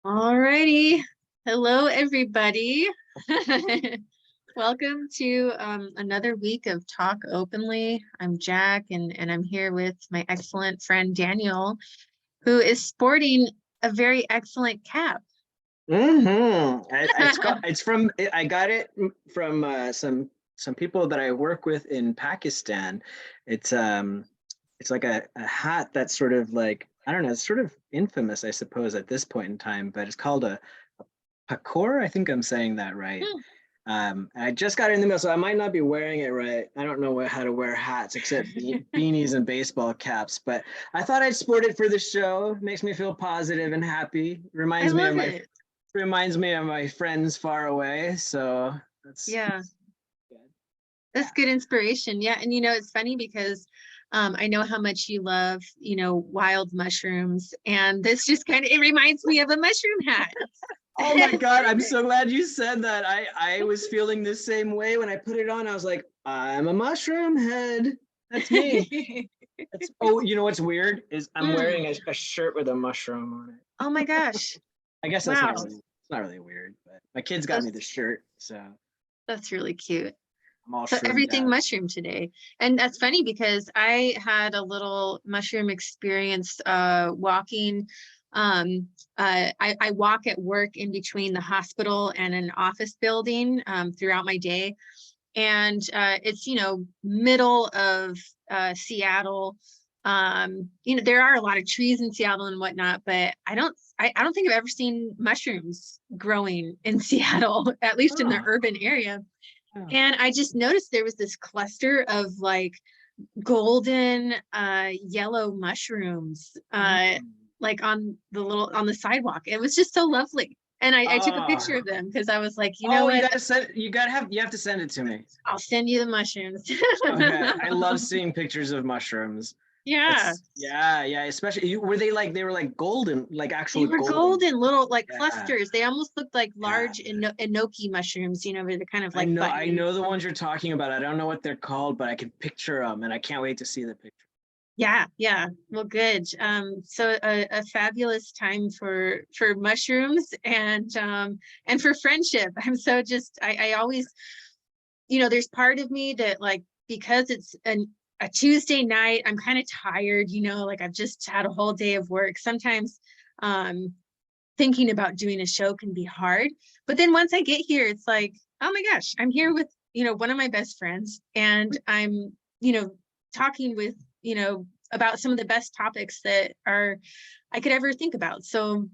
Alrighty. Hello, everybody. Welcome to another week of Talk Openly. I'm Jack, and I'm here with my excellent friend Daniel, who is sporting a very excellent cap. I got it from some people that I work with in Pakistan. It's like a hat that's sort of like, I don't know, it's sort of infamous, I suppose, at this point in time, but it's called a pakor. I think I'm saying that right. Hmm, I just got it in the mail, so I might not be wearing it right. I don't know how to wear hats except beanies and baseball caps, but I thought I'd sport it for the show. Makes me feel positive and happy. I love it. Reminds me of my friends far away. So Yeah, that's good. Yeah. that's good inspiration. Yeah, and it's funny because I know how much you love, wild mushrooms, and this just it reminds me of a mushroom hat. Oh my God, I'm so glad you said that. I was feeling the same way when I put it on. I was like, I'm a mushroom head. That's me. You know what's weird is I'm Mm. wearing a shirt with a mushroom on it. Oh my gosh. I guess Wow. it's not really weird, but my kids got me That's this shirt, so that's really cute. I'm all So shroomed everything out. mushroom today. And that's funny because I had a little mushroom experience walking. I walk at work in between the hospital and an office building throughout my day. And it's, middle of Seattle. There are a lot of trees in Seattle and whatnot, but I don't think I've ever seen mushrooms growing in Seattle, at least in the Oh, urban area. yeah. And I just noticed there was this cluster of like golden yellow mushrooms like on the sidewalk. It was just so lovely. And I took a picture of Oh, them because I was like, you know oh, what? you have to send it to me. I'll send you the mushrooms. Okay, I love seeing pictures of mushrooms. Yeah, Yeah, especially were they were like golden, like they actual were golden. golden little like Yeah, clusters. They almost looked like yeah. large enoki mushrooms, where they're kind of like I button. know the ones you're talking about. I don't know what they're called, but I can picture them, and I can't wait to see the picture. Yeah, yeah. Well, good. So a fabulous time for mushrooms and for friendship. I'm so just I always, there's part of me that like because it's a Tuesday night, I'm kind of tired, like I've just had a whole day of work. Sometimes um thinking about doing a show can be hard. But then once I get here, it's like, oh my gosh, I'm here with, one of my best friends and I'm, talking with, about some of the best topics that are I could ever think about. So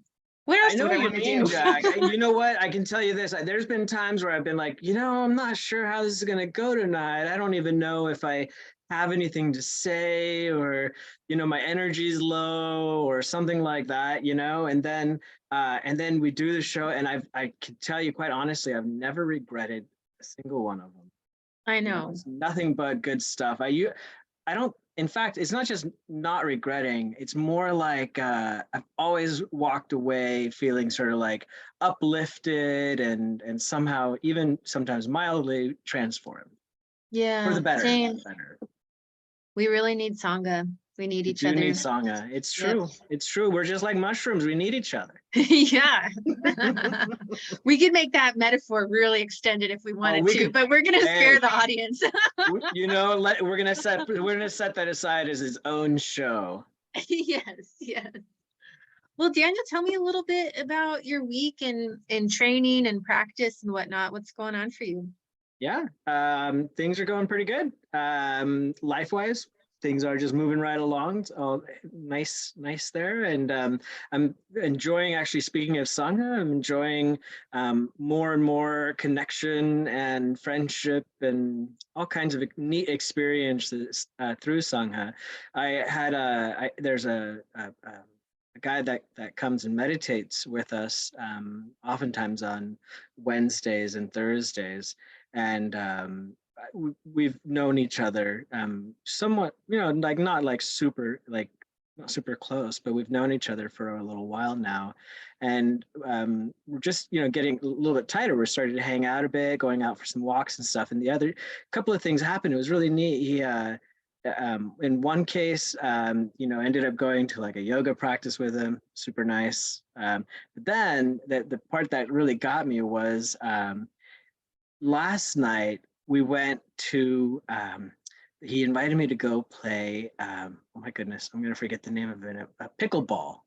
what I else know would I what you want to mean, do? Jack. You know what? I can tell you this. There's been times where I've been like, I'm not sure how this is going to go tonight. I don't even know if I have anything to say or, my energy's low or something like that, and then we do the show. And I can tell you quite honestly, I've never regretted a single one of them. I know. It's nothing but good stuff. I don't, in fact, it's not just not regretting, it's more like I've always walked away feeling sort of like uplifted and somehow even sometimes mildly transformed for Yeah, the better. For same. the better. We really need Sangha. We need We each do need other. Sangha. It's Yep. true. It's true. We're just like mushrooms. We need each other. Yeah. We could make that metaphor really extended if we Oh, wanted we to, could. but we're gonna Hey, spare the audience. we're gonna set that aside as its own show. Yes, yes. Well, Daniel, tell me a little bit about your week and training and practice and whatnot. What's going on for you? Yeah, things are going pretty good. Life-wise, things are just moving right along. It's all nice there. And I'm enjoying, actually, speaking of Sangha, I'm enjoying more and more connection and friendship and all kinds of neat experiences through Sangha. There's a guy that comes and meditates with us, oftentimes on Wednesdays and Thursdays, and we've known each other somewhat, like not like super, like not super close, but we've known each other for a little while now, and we're just getting a little bit tighter. We're starting to hang out a bit, going out for some walks and stuff. And the other couple of things happened. It was really neat. in one case, ended up going to like a yoga practice with him, super nice. But then the part that really got me was last night we went to, he invited me to go play, oh my goodness, I'm going to forget the name of it, pickleball.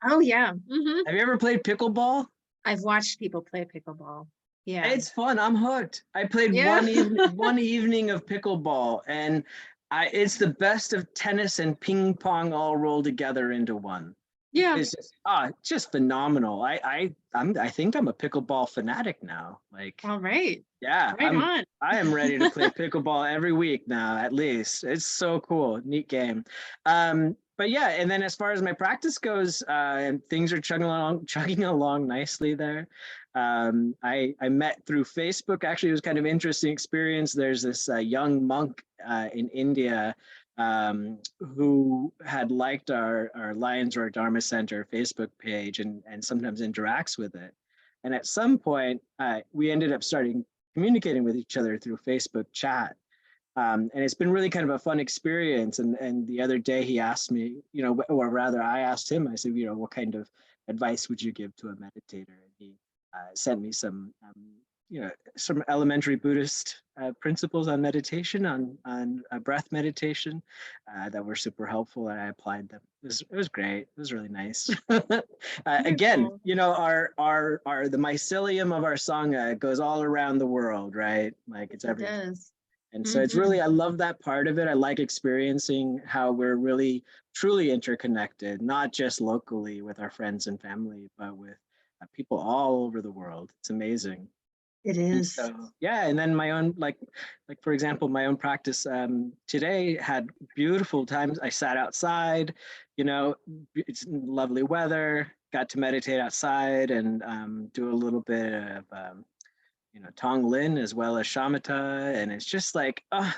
Oh yeah. Have you ever played pickleball? I've watched people play pickleball. Yeah. It's fun. I'm hooked. I played Yeah. one evening of pickleball, and it's the best of tennis and ping pong all rolled together into one. Yeah. It's just phenomenal. I think I'm a pickleball fanatic now. Like, All right. yeah, Right on. I am ready to play pickleball every week now, at least. It's so cool. Neat game. But yeah, and then as far as my practice goes, things are chugging along nicely there. I met through Facebook. Actually, it was kind of an interesting experience. There's this young monk in India who had liked our Lions Roar Dharma Center Facebook page and sometimes interacts with it. And at some point, we ended up starting communicating with each other through Facebook chat. And it's been really kind of a fun experience. And the other day he asked me, or rather I asked him, I said, what kind of advice would you give to a meditator? And he sent me some elementary Buddhist principles on meditation, on breath meditation that were super helpful, and I applied them. It was great. It was really nice. Again, our the mycelium of our sangha goes all around the world, right? Like it's everywhere. It does. And so it's really, I love that part of it. I like experiencing how we're really truly interconnected, not just locally with our friends and family, but with people all over the world. It's amazing. It And is. so, yeah, and then my own, like for example, my own practice today had beautiful times. I sat outside, it's lovely weather, got to meditate outside and do a little bit of Tong Lin as well as shamatha, and it's just like, like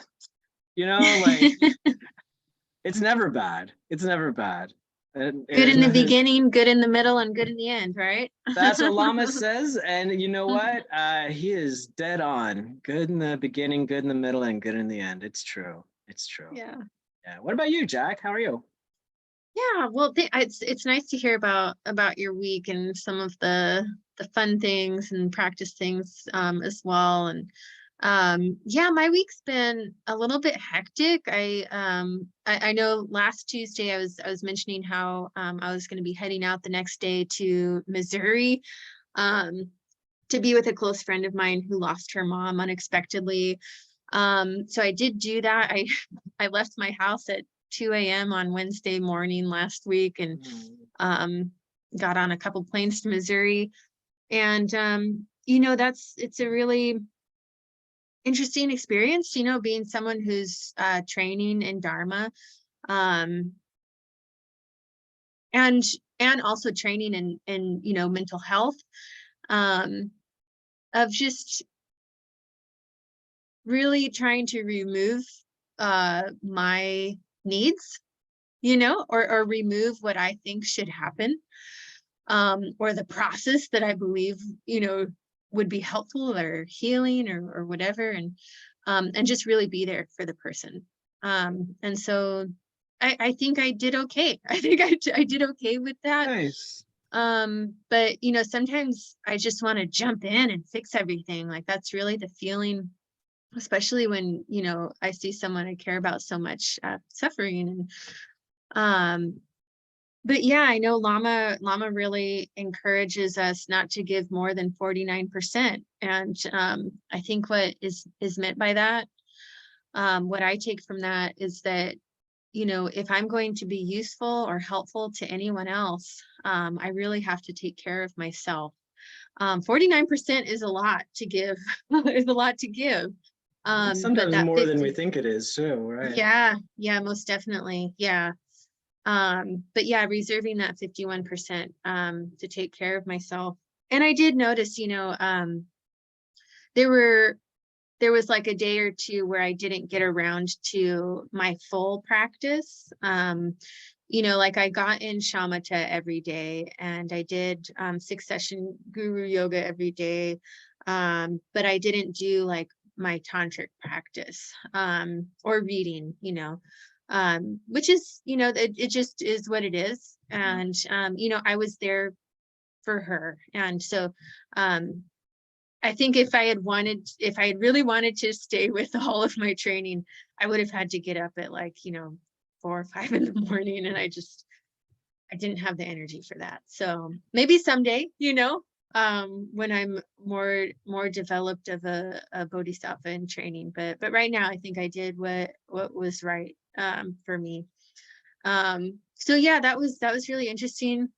it's never bad. It's never bad. And Good in the nothing. beginning, good in the middle, and good in the end, right? That's what Lama says, and you know what? He is dead on. Good in the beginning, good in the middle, and good in the end. It's true. It's true. Yeah. Yeah. What about you, Jack? How are you? Yeah, well, it's nice to hear about your week and some of the fun things and practice things as well. And yeah, my week's been a little bit hectic. I know last Tuesday I was mentioning how I was going to be heading out the next day to Missouri um to be with a close friend of mine who lost her mom unexpectedly. So I did do that. I left my house at 2 a.m. on Wednesday morning last week and got on a couple planes to Missouri. And it's a really interesting experience, being someone who's training in Dharma, um, and also training in mental health, of just really trying to remove my needs, or remove what I think should happen, or the process that I believe, would be helpful or healing or whatever, and just really be there for the person. And so I think I did okay. I think I did okay with that. Nice. But sometimes I just want to jump in and fix everything. Like that's really the feeling, especially when I see someone I care about so much suffering. And but yeah, I know Lama really encourages us not to give more than 49%. And I think what is meant by that, what I take from that is that if I'm going to be useful or helpful to anyone else, I really have to take care of myself. 49% is a lot to give. Is a lot to give. It's But sometimes that more than we 50, think it is, too, right? yeah, most definitely. Yeah. But yeah, reserving that 51% to take care of myself. And I did notice, there was like a day or two where I didn't get around to my full practice. Like I got in shamatha every day and I did 6-session guru yoga every day. But I didn't do like my tantric practice or reading, which is, it just is what it is. Yeah. And, I was there for her. And so, I think if I had really wanted to stay with all of my training, I would have had to get up at like, 4 or 5 in the morning. And I didn't have the energy for that. So maybe someday, when I'm more developed of a bodhisattva in training. But right now I think I did what was right for me. So yeah, that was really interesting.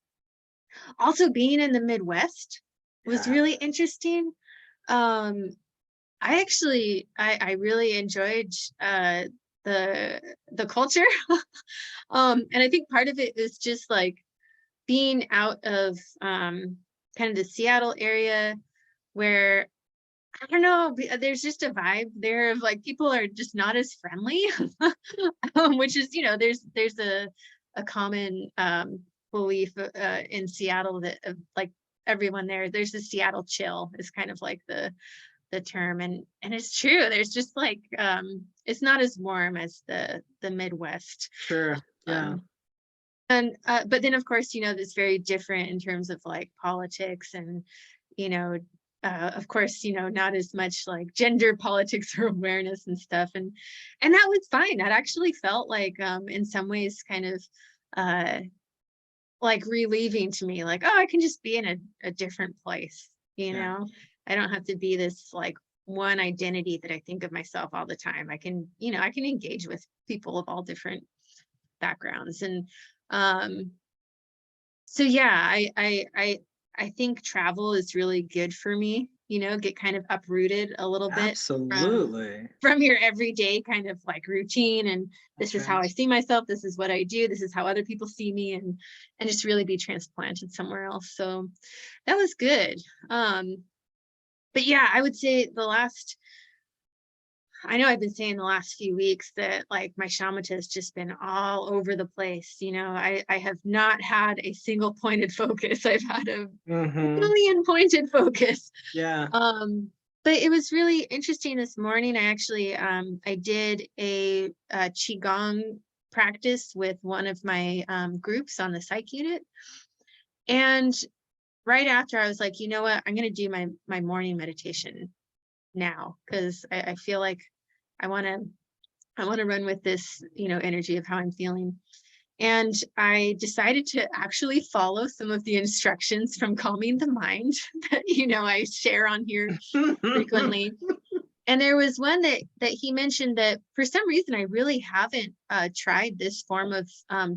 Also being in the Midwest was Yeah. really interesting. Um, I really enjoyed the the culture. And I think part of it is just like being out of kind of the Seattle area where I don't know, there's just a vibe there of like people are just not as friendly, which is, there's a common belief in Seattle that like everyone there's the Seattle chill is kind of like the term, and it's true. There's just like it's not as warm as the Midwest. Sure. Yeah. Um, and but then of course, it's very different in terms of like politics and, you know, of course, not as much like gender politics or awareness and stuff. And that was fine. That actually felt like in some ways kind of uh like relieving to me, like, oh, I can just be in a different place, Yeah. I don't have to be this like one identity that I think of myself all the time. I can engage with people of all different backgrounds. And um so yeah, I think travel is really good for me, get kind of uprooted a little bit Absolutely. from your everyday kind of like routine. And this That's is how right. I see myself, this is what I do, this is how other people see me, and just really be transplanted somewhere else. So that was good. But yeah, I would say I know I've been saying the last few weeks that like my shamatha has just been all over the place. I have not had a single pointed focus. I've had a Mm-hmm. million pointed focus. Yeah. But it was really interesting this morning. I did a qigong practice with one of my groups on the psych unit. And right after I was like, you know what, I'm going to do my morning meditation now, because I feel like I want to run with this, energy of how I'm feeling. And I decided to actually follow some of the instructions from Calming the Mind that, I share on here frequently. And there was one that he mentioned that for some reason I really haven't tried this form of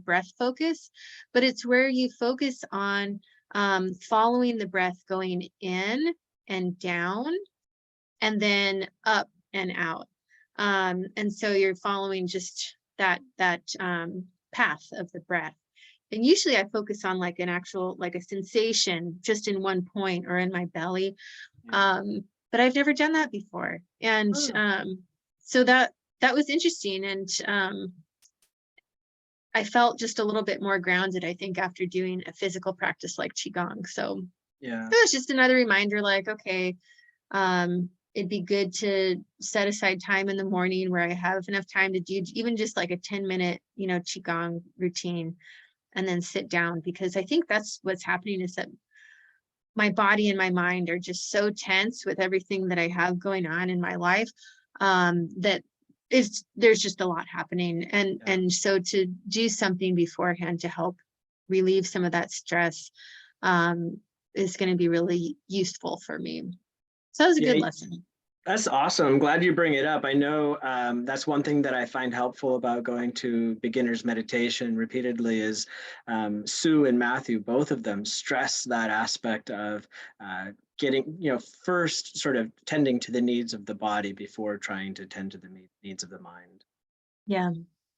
breath focus, but it's where you focus on following the breath going in and down and then up and out. And so you're following just that path of the breath. And usually I focus on like an actual, like a sensation just in one point or in my belly. Yeah. But I've never done that before. And Oh. so that was interesting. And I felt just a little bit more grounded, I think, after doing a physical practice like Qigong. So Yeah. it was just another reminder, like, okay, it'd be good to set aside time in the morning where I have enough time to do even just like a 10-minute, Qigong routine, and then sit down, because I think that's what's happening is that my body and my mind are just so tense with everything that I have going on in my life, that there's just a lot happening. And so to do something beforehand to help relieve some of that stress is going to be really useful for me. So that was a good Yeah. lesson. That's awesome. I'm glad you bring it up. I know that's one thing that I find helpful about going to beginners meditation repeatedly is Sue and Matthew, both of them stress that aspect of getting, first sort of tending to the needs of the body before trying to tend to the needs of the mind. Yeah,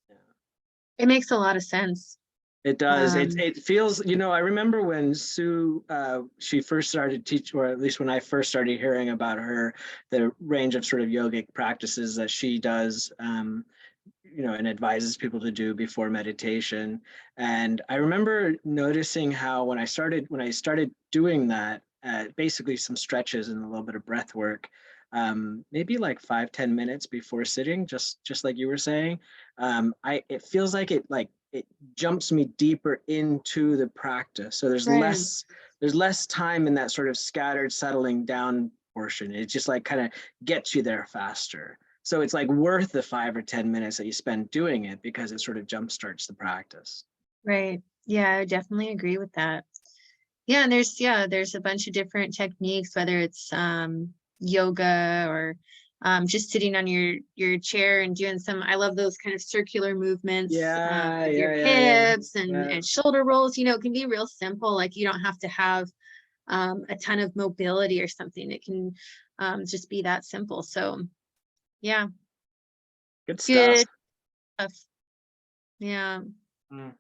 Yeah. it makes a lot of sense. It does. It Um, it feels, I remember when Sue, she first started teach, or at least when I first started hearing about her, the range of sort of yogic practices that she does, and advises people to do before meditation. And I remember noticing how when I started doing that, basically some stretches and a little bit of breath work, maybe like 5-10 minutes before sitting, just like you were saying. It feels like it jumps me deeper into the practice. So Right. there's less time in that sort of scattered settling down portion. It just like kind of gets you there faster. So it's like worth the 5 or 10 minutes that you spend doing it because it sort of jumpstarts the practice. Right. Yeah, I definitely agree with that. Yeah, and there's a bunch of different techniques, whether it's yoga or just sitting on your chair and doing some, I love those kind of circular movements Yeah, with your yeah, yeah, yeah, hips yeah. and shoulder rolls. It can be real simple. Like you don't have to have a ton of mobility or something. It can just be that simple. So yeah, Good stuff. good stuff. Yeah. Mm.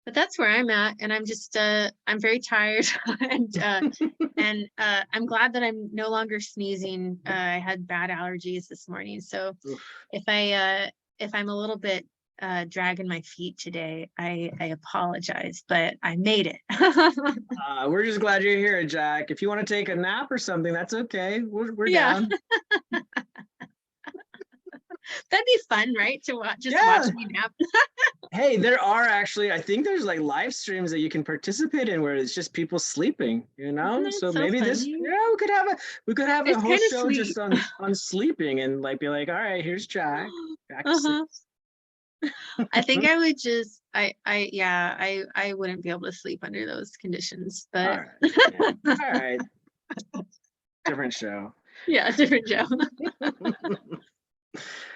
But that's where I'm at, and I'm just I'm very tired and I'm glad that I'm no longer sneezing. I had bad allergies this morning, so Oof. if I'm a little bit dragging my feet today, I apologize, but I made it. We're just glad you're here, Jack. If you want to take a nap or something, that's okay. We're Yeah, down. that'd be fun, right? To watch Yeah. me nap. Hey, there are actually, I think there's like live streams that you can participate in where it's just people sleeping, Isn't that So so maybe this, funny? yeah, we could have a It's whole kind of show sweet. just on sleeping and like be like, all right, here's Jack. Jack Uh-huh. sleeps. I think I would just yeah, I wouldn't be able to sleep under those conditions, All but right. Yeah. All right. Different show. yeah, different Joe.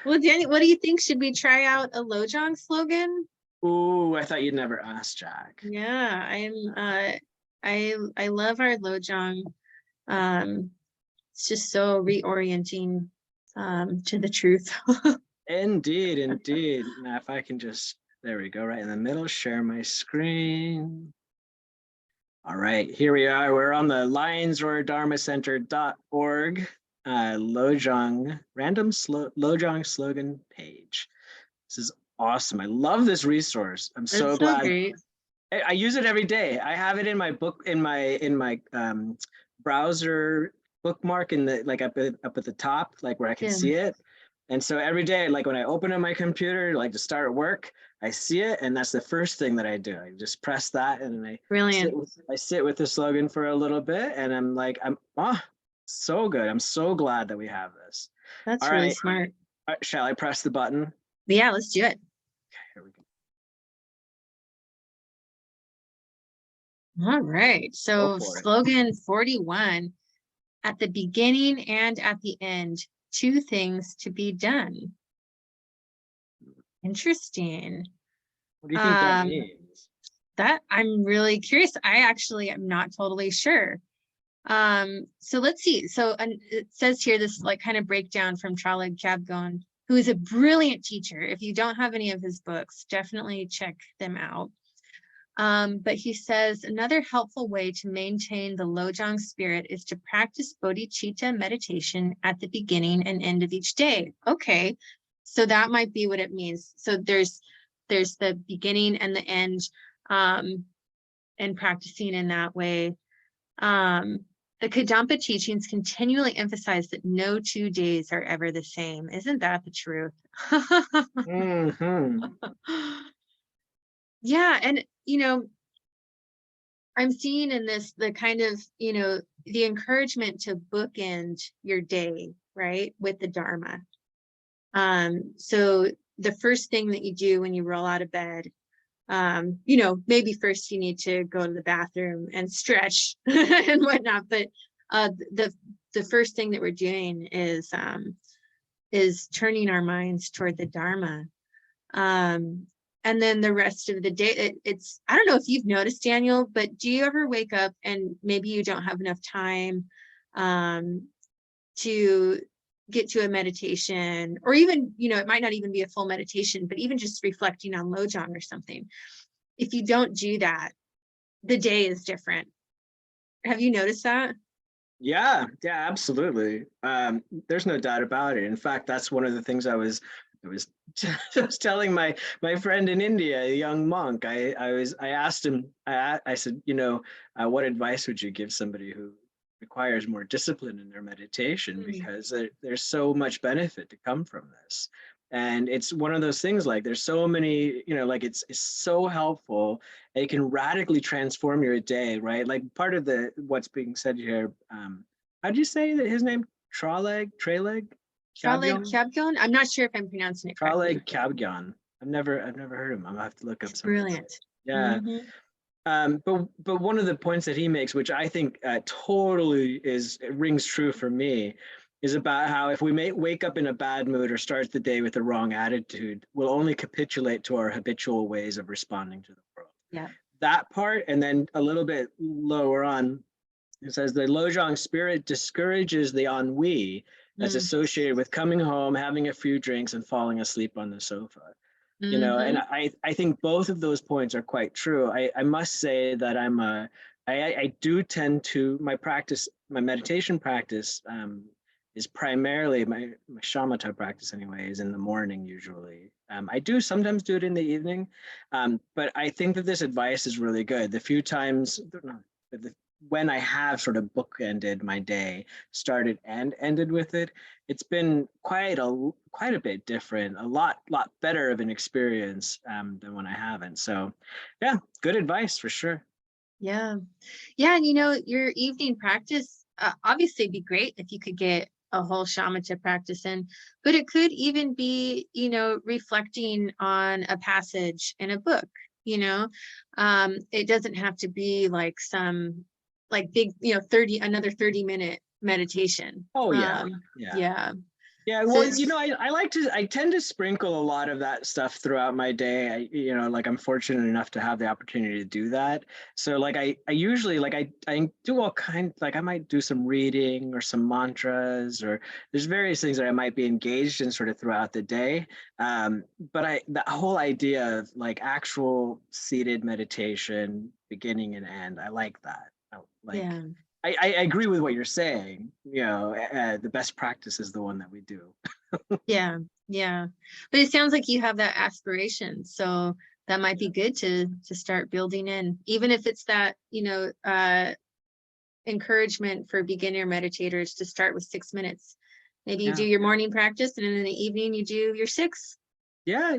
Well, Danny, what do you think? Should we try out a Lojong slogan? Ooh, I thought you'd never ask Jack. Yeah, I love our Lojong. Um, it's just so reorienting to the truth. Indeed, indeed. Now, if I can just, there we go, right in the middle, share my screen. All right, here we are. We're on the lionsroardharmacenter.org Lojong, Lojong slogan page. This is awesome. I love this resource. I'm so That's so glad. great. I use it every day. I have it in my book, in my browser bookmark in the like up at the top, like where I can Yeah, see it. And so every day, like when I open up my computer, like to start work, I see it, and that's the first thing that I do. I just press that, and brilliant. I sit with the slogan for a little bit, and I'm like, so good. I'm so glad that we have this. All That's really right, smart. shall I press the button? But yeah, let's do it. Here we go. All right. Go So for it. slogan 41, at the beginning and at the end, two things to be done. Interesting. What do you think that Um, means? that I'm really curious. I actually am not totally sure. So let's see. So it says here this like kind of breakdown from Charlie Cabgon, who is a brilliant teacher. If you don't have any of his books, definitely check them out. But he says another helpful way to maintain the Lojong spirit is to practice bodhicitta meditation at the beginning and end of each day. Okay, so that might be what it means. So there's the beginning and the end, and practicing in that way. The Kadampa teachings continually emphasize that no 2 days are ever the same. Isn't that the truth? Mm-hmm. Yeah, and I'm seeing in this the kind of, the encouragement to bookend your day, right, with the Dharma. So the first thing that you do when you roll out of bed, maybe first you need to go to the bathroom and stretch and whatnot, but the first thing that we're doing is turning our minds toward the Dharma. And then the rest of the day, it's, I don't know if you've noticed, Daniel, but do you ever wake up and maybe you don't have enough time to get to a meditation, or even, it might not even be a full meditation, but even just reflecting on Lojong or something. If you don't do that, the day is different. Have you noticed that? Yeah, absolutely. There's no doubt about it. In fact, that's one of the things I was I was telling my friend in India, a young monk. I asked him. I said, what advice would you give somebody who requires more discipline in their meditation Mm. because there's so much benefit to come from this. And it's one of those things like there's so many, like it's so helpful. It can radically transform your day, right? Like part of what's being said here, how do you say that his name? Traleg, Charlotte Kyabgon? Chapgon. I'm not sure if I'm pronouncing it correctly. Traleg Kyabgon. I've never heard of him. I'm gonna have to look up It's some of his. brilliant. Yeah. Hmm. But one of the points that he makes, which I think totally it rings true for me, is about how if we wake up in a bad mood or start the day with the wrong attitude, we'll only capitulate to our habitual ways of responding to the world. Yeah. That part, and then a little bit lower on, it says the Lojong spirit discourages the ennui that's Mm. associated with coming home, having a few drinks, and falling asleep on the sofa. And Hmm. I think both of those points are quite true. I must say that I do tend to, my meditation practice is primarily my shamatha practice anyway, is in the morning usually. I do sometimes do it in the evening, but I think that this advice is really good. The few times, when I have sort of bookended my day, started and ended with it, it's been quite a bit different, a lot better of an experience than when I haven't. So, yeah, good advice for sure. Yeah. Yeah. And your evening practice, obviously it'd be great if you could get a whole shamatha practice in, but it could even be, reflecting on a passage in a book, it doesn't have to be like some like big, 30-minute meditation. Oh yeah, yeah. Yeah. Yeah, So well, I tend to sprinkle a lot of that stuff throughout my day. Like I'm fortunate enough to have the opportunity to do that. So like I usually like I do all kinds, like I might do some reading or some mantras, or there's various things that I might be engaged in sort of throughout the day. But the whole idea of like actual seated meditation, beginning and end, I like that. Like yeah. I agree with what you're saying. The best practice is the one that we do. Yeah, yeah. But it sounds like you have that aspiration. So that might be good to start building in, even if it's that, encouragement for beginner meditators to start with 6 minutes. Maybe you do Yeah, your morning practice and then in the evening you do your six. yeah.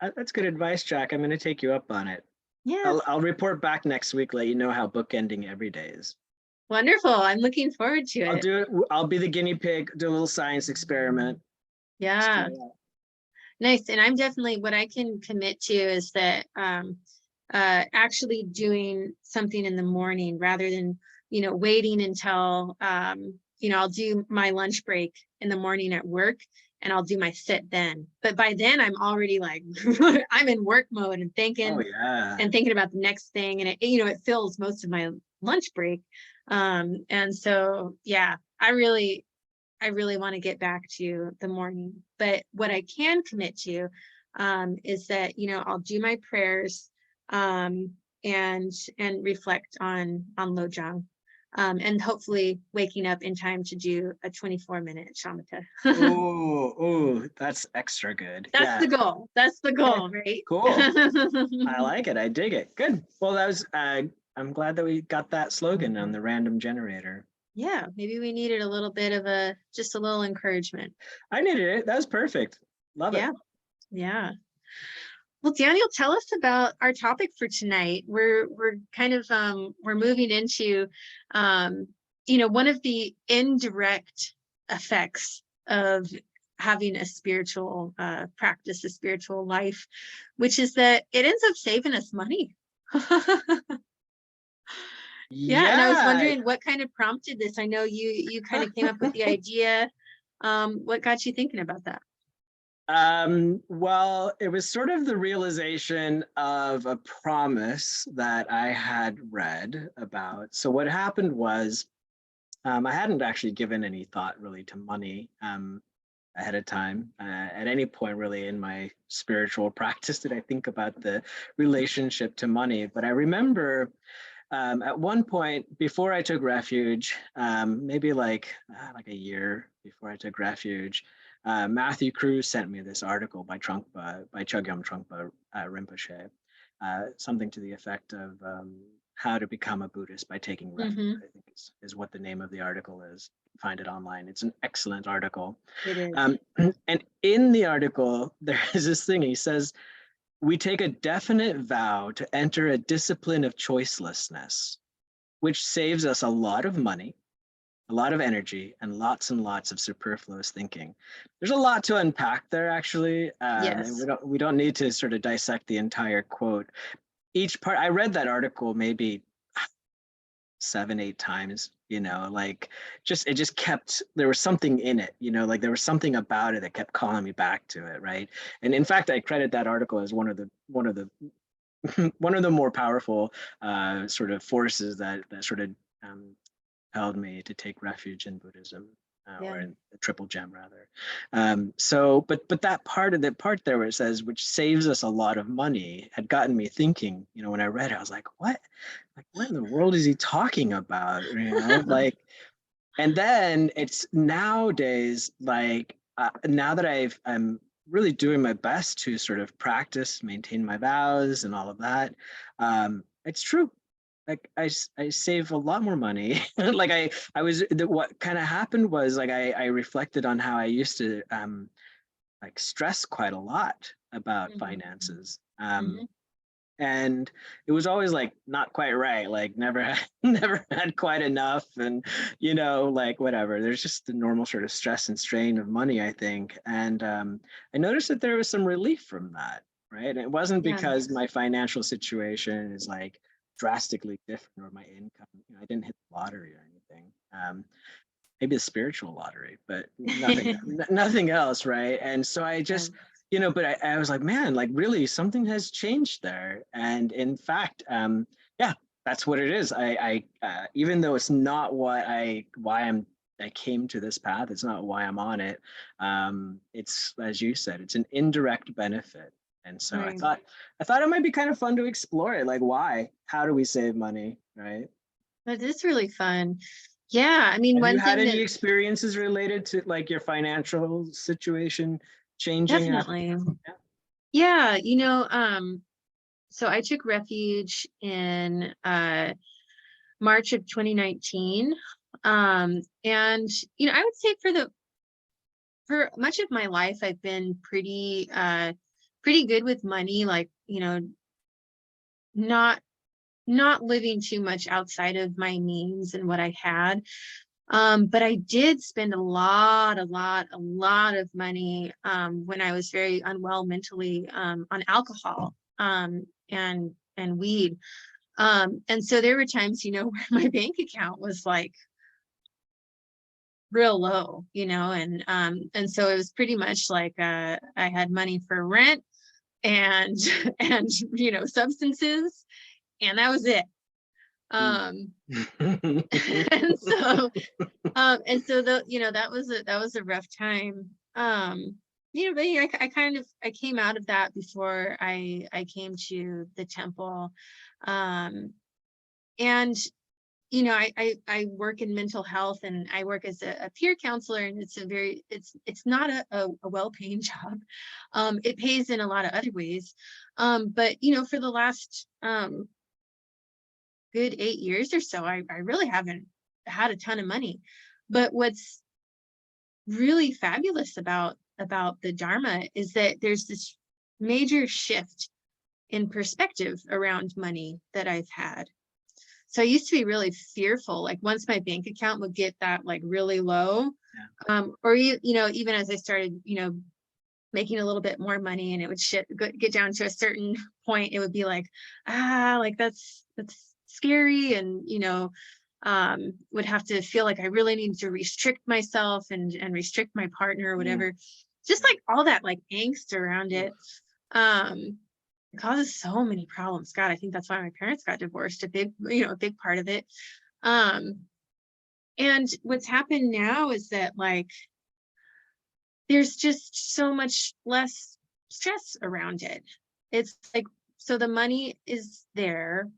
That's good advice, Jack. I'm going to take you up on it. Yeah. I'll report back next week, let you know how bookending every day is. Wonderful. I'm looking forward to I'll it. do it. I'll be the guinea pig. Do a little science experiment. Yeah. Nice. And I'm definitely, what I can commit to is that actually doing something in the morning rather than, waiting until, I'll do my lunch break in the morning at work and I'll do my sit then. But by then I'm already like, I'm in work mode and Oh yeah. thinking about the next thing. And it fills most of my lunch break. And so, yeah, I really want to get back to the morning. But what I can commit to is that, I'll do my prayers and reflect on Lojong. And hopefully waking up in time to do a 24-minute shamatha. Oh, that's extra good. That's Yeah. the goal. That's the Okay. goal, right? Cool. I like it. I dig it. Good. Well, I'm glad that we got that slogan on the random generator. Yeah, maybe we needed a little bit of just a little encouragement. I needed it. That was perfect. Love it. Yeah, yeah. Well, Daniel, tell us about our topic for tonight. We're kind of we're moving into one of the indirect effects of having a spiritual practice, a spiritual life, which is that it ends up saving us money. Yeah, and I was Yeah. wondering what kind of prompted this. I know you kind of came up with the idea. What got you thinking about that? Well, it was sort of the realization of a promise that I had read about. So what happened was, I hadn't actually given any thought really to money ahead of time. At any point really in my spiritual practice did I think about the relationship to money. But I remember at one point before I took refuge, maybe like a year before I took refuge, Matthew Cruz sent me this article by Chogyam Trungpa Rinpoche, something to the effect of How to Become a Buddhist by Taking Refuge, Mm-hmm. I think is what the name of the article is. Find it online. It's an excellent article. It is. And in the article, there is this thing. He says, we take a definite vow to enter a discipline of choicelessness, which saves us a lot of money, a lot of energy, and lots of superfluous thinking. There's a lot to unpack there, actually. And Yes. we don't need to sort of dissect the entire quote. Each part, I read that article maybe 7, 8 times, like it just kept, there was something in it, like there was something about it that kept calling me back to it, right? And in fact, I credit that article as one of the one of the more powerful sort of forces that sort of held me to take refuge in Buddhism, Yeah. or in the Triple Gem rather. But that part there where it says, which saves us a lot of money, had gotten me thinking. When I read it, I was like, what? Like, what in the world is he talking about? Like, and then it's nowadays like now that I'm really doing my best to sort of practice, maintain my vows and all of that. It's true. Like I save a lot more money. Like what kind of happened was like I reflected on how I used to like stress quite a lot about Mm-hmm. finances. Mm-hmm. And it was always like not quite right, like never had quite enough, and like whatever, there's just the normal sort of stress and strain of money, I think. And I noticed that there was some relief from that, right? And it wasn't Yeah. because my financial situation is like drastically different, or my income, I didn't hit the lottery or anything. Maybe the spiritual lottery, but nothing else, right? And so I Yeah. just, but I was like, man, like really something has changed there. And in fact, yeah, that's what it is. I even though it's not why I came to this path, it's not why I'm on it. It's, as you said, it's an indirect benefit. And so Right. I thought it might be kind of fun to explore it. Like, why? How do we save money, right? That is really fun. Yeah. I mean, Have you one had thing any that experiences related to like your financial situation changing after? definitely, Yeah. yeah, so I took refuge in March of 2019. And I would say for much of my life, I've been pretty good with money, like, not not living too much outside of my means and what I had. But I did spend a lot of money when I was very unwell mentally, on alcohol, and weed. And so there were times, where my bank account was like real low, and so it was pretty much like I had money for rent and and substances, and that was it. Mm. Um, and so that was a rough time. But I kind of I came out of that before I came to the temple. Um, and I work in mental health, and I work as a peer counselor, and it's not a well-paying job. It pays in a lot of other ways. But for the last good 8 years or so, I really haven't had a ton of money. But what's really fabulous about the Dharma is that there's this major shift in perspective around money that I've had. So I used to be really fearful, like once my bank account would get that like really low, or even as I started, making a little bit more money, and it would get down to a certain point, it would be like, like that's scary, and would have to feel like I really need to restrict myself and restrict my partner or whatever. Just like all that like angst around it. It causes so many problems. God, I think that's why my parents got divorced. A big part of it. Um, and what's happened now is that like there's just so much less stress around it. It's like, so the money is there.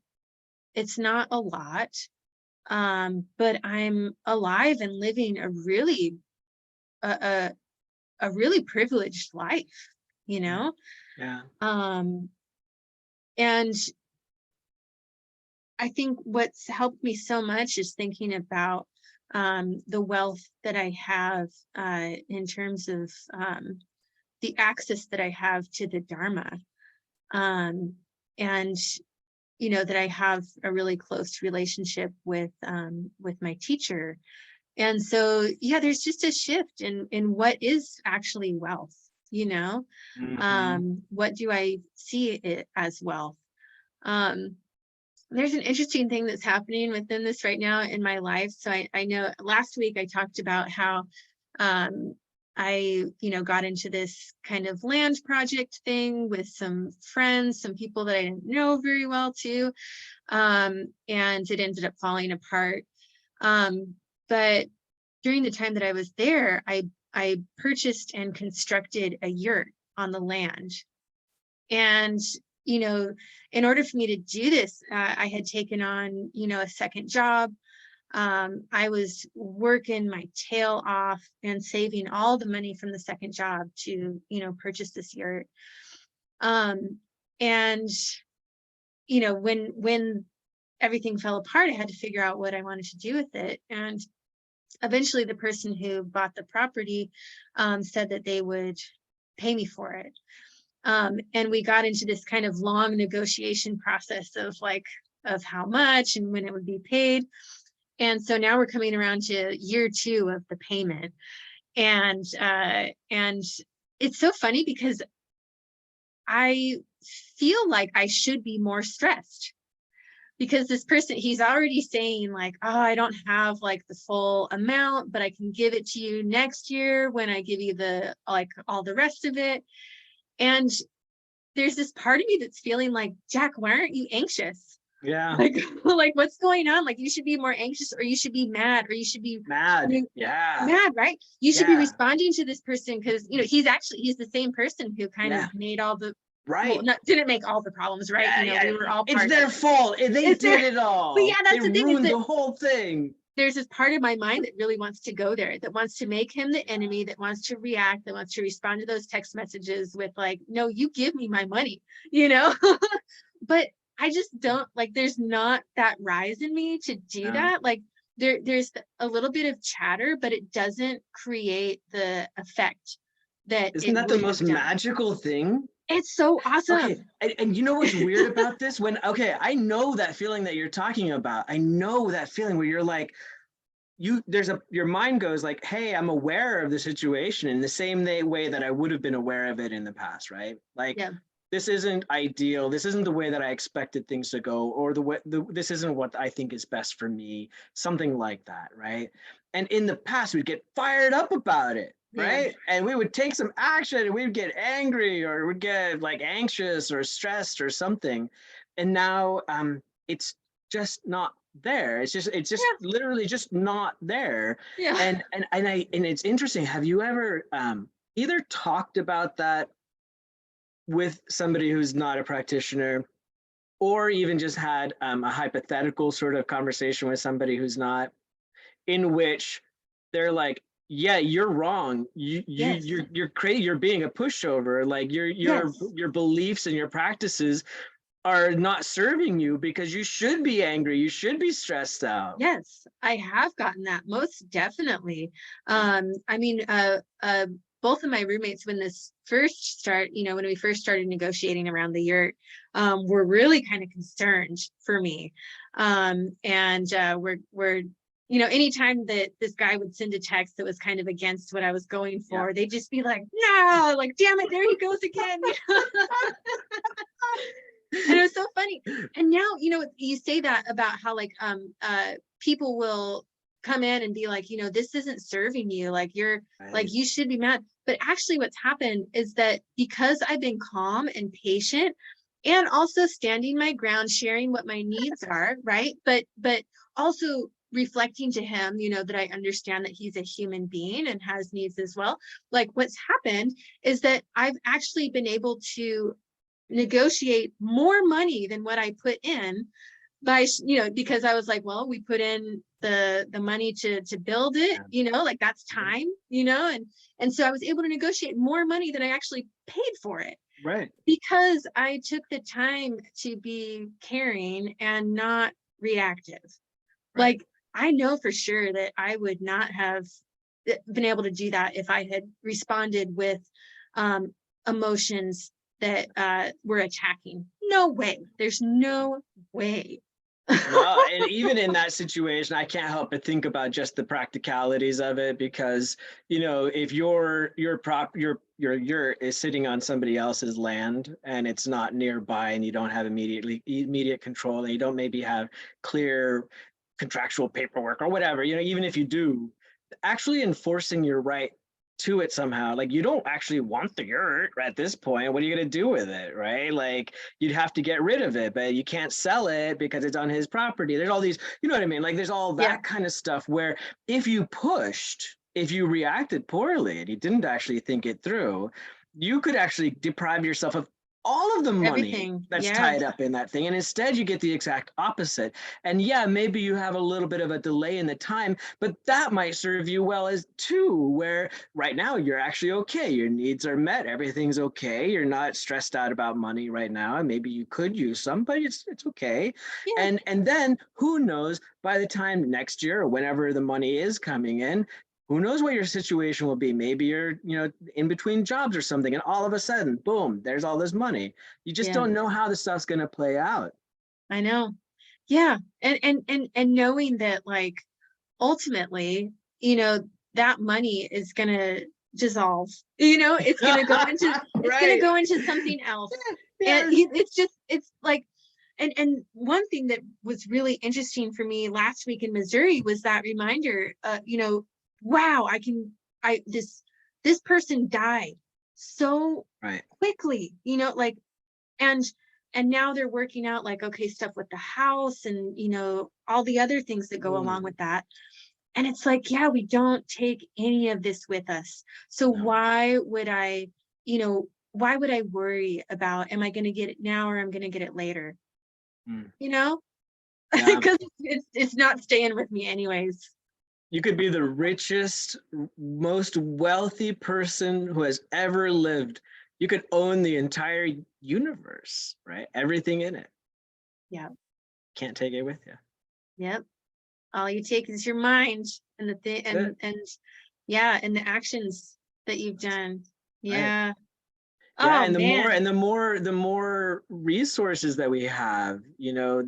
It's not a lot. But I'm alive and living a, a really privileged life, you know? Yeah. Um, and I think what's helped me so much is thinking about the wealth that I have in terms of the access that I have to the Dharma. And that I have a really close relationship with my teacher. And so, yeah, there's just a shift in what is actually wealth, what do I see it as wealth? There's an interesting thing that's happening within this right now in my life. So I know last week I talked about how I, got into this kind of land project thing with some friends, some people that I didn't know very well too. And it ended up falling apart. But during the time that I was there, I purchased and constructed a yurt on the land. And, in order for me to do this, I had taken on, a second job. I was working my tail off and saving all the money from the second job to, purchase this yurt. And, when everything fell apart, I had to figure out what I wanted to do with it. And eventually the person who bought the property said that they would pay me for it. And we got into this kind of long negotiation process of how much and when it would be paid. And so now we're coming around to year 2 of the payment. And it's so funny because I feel like I should be more stressed, because this person, he's already saying like, oh, I don't have like the full amount, but I can give it to you next year when I give you the, like, all the rest of it. And there's this part of me that's feeling like, Jack, why aren't you anxious? Yeah. Like what's going on? Like, you should be more anxious, or you should be mad, or you should be mad. Yeah. Mad, right? You should be responding to this person because, he's the same person who kind of made all the, well, didn't make all the problems, right? We were all part it's their fault. They did it all. But yeah, that's the thing. Ruined the whole thing. There's this part of my mind that really wants to go there, that wants to make him the enemy, that wants to react, that wants to respond to those text messages with like, no, you give me my money, But I just don't, like, there's not that rise in me to do that. Like, there's a little bit of chatter, but it doesn't create the effect that isn't that the most magical thing? It's so awesome. Okay. And you know what's weird about this? I know that feeling that you're talking about. I know that feeling where you're like, your mind goes like, hey, I'm aware of the situation in the same way that I would have been aware of it in the past, right? Like, this isn't ideal. This isn't the way that I expected things to go, or this isn't what I think is best for me, something like that, right? And in the past, we'd get fired up about it. Right. And we would take some action and we'd get angry, or we'd get like anxious or stressed or something. And now it's just not there. It's just literally just not there. Yeah. And it's interesting. Have you ever either talked about that with somebody who's not a practitioner, or even just had a hypothetical sort of conversation with somebody who's not, in which they're like, yeah, you're wrong. You're crazy. You're being a pushover. Like your beliefs and your practices are not serving you, because you should be angry. You should be stressed out. Yes, I have gotten that, most definitely. Both of my roommates, when this first when we first started negotiating around the yurt, were really kind of concerned for me. We're anytime that this guy would send a text that was kind of against what I was going for, they'd just be like, no, like, damn it, there he goes again. And it was so funny. And now, you say that about how like people will come in and be like, this isn't serving you, like you're like, you should be mad. But actually what's happened is that because I've been calm and patient, and also standing my ground, sharing what my needs are, right? But also reflecting to him, that I understand that he's a human being and has needs as well. Like, what's happened is that I've actually been able to negotiate more money than what I put in by, because I was like, well, we put in the money to build it, like that's time, and so I was able to negotiate more money than I actually paid for it. Right. Because I took the time to be caring and not reactive. Right. Like, I know for sure that I would not have been able to do that if I had responded with um, emotions that were attacking. No way. There's no way. No, and even in that situation, I can't help but think about just the practicalities of it because, you know, if your is sitting on somebody else's land and it's not nearby and you don't have immediate control and you don't maybe have clear contractual paperwork or whatever, you know, even if you do, actually enforcing your right to it somehow, like you don't actually want the yurt at this point. What are you going to do with it, right? Like you'd have to get rid of it, but you can't sell it because it's on his property. There's all these, you know what I mean? Like there's all Yeah, that kind of stuff where if you reacted poorly and you didn't actually think it through, you could actually deprive yourself of all of the money everything. that's Yeah, tied up in that thing. And instead you get the exact opposite. And yeah, maybe you have a little bit of a delay in the time, but that might serve you well as too, where right now you're actually okay. Your needs are met. Everything's okay. You're not stressed out about money right now. And maybe you could use some, but it's okay. yeah, And then who knows, by the time next year or whenever the money is coming in, who knows what your situation will be. Maybe you're, you know, in between jobs or something, and all of a sudden, boom, there's all this money. You just yeah. don't know how the stuff's going to play out. I know. Yeah, and knowing that, like, ultimately, that money is gonna dissolve. It's gonna go into Right. something else. And Yeah. it's like, and one thing that was really interesting for me last week in Missouri was that reminder, wow, I this person died so Right. quickly, like, and now they're working out, like, okay, stuff with the house and all the other things that go along Mm, with that. And it's like, yeah, we don't take any of this with us. So no. why would I worry about, am I going to get it now or I'm going to get it later? Mm, You know, yeah. because it's not staying with me anyways. You could be the richest, most wealthy person who has ever lived. You could own the entire universe, right? Everything in it. Yeah. Can't take it with you. Yep. All you take is your mind and the thing, That's and yeah, and the actions that you've it. done. Right. Yeah. Yeah, Oh man. the more resources that we have, you know,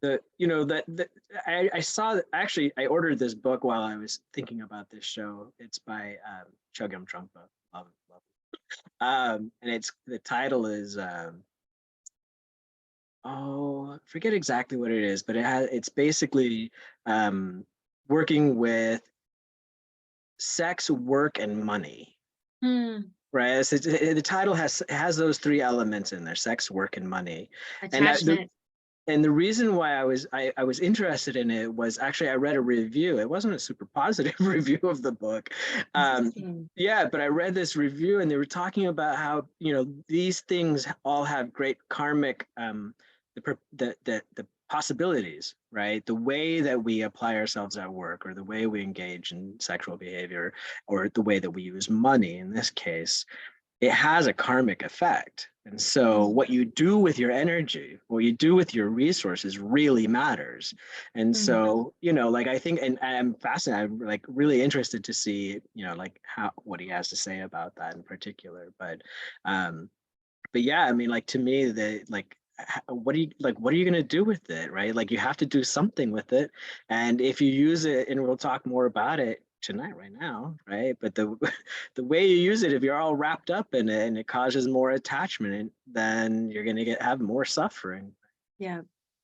I saw that actually I ordered this book while I was thinking about this show. It's by Chogyam Trungpa. Love. And it's the title is oh, I forget exactly what it is, but it's basically um, working with sex, work, and money. Hmm. Right. So the title has those three elements in there: sex, work, and money. And Attachment. the reason why I was interested in it was actually I read a review. It wasn't a super positive review of the book. Um, Interesting. yeah, but I read this review and they were talking about how, you know, these things all have great karmic the possibilities, right? The way that we apply ourselves at work or the way we engage in sexual behavior or the way that we use money in this case, it has a karmic effect. And so Mhm. what you do with your energy, what you do with your resources really matters. And Mhm. so, you know, like I think, and I'm fascinated, I'm like really interested to see, you know, like what he has to say about that in particular. Um, but yeah, I mean, like to me, what are you going to do with it, right? Like you have to do something with it. And if you use it, and we'll talk more about it tonight right now, right? But the the way you use it, if you're all wrapped up in it and it causes more attachment, then you're going to have more suffering. Yeah.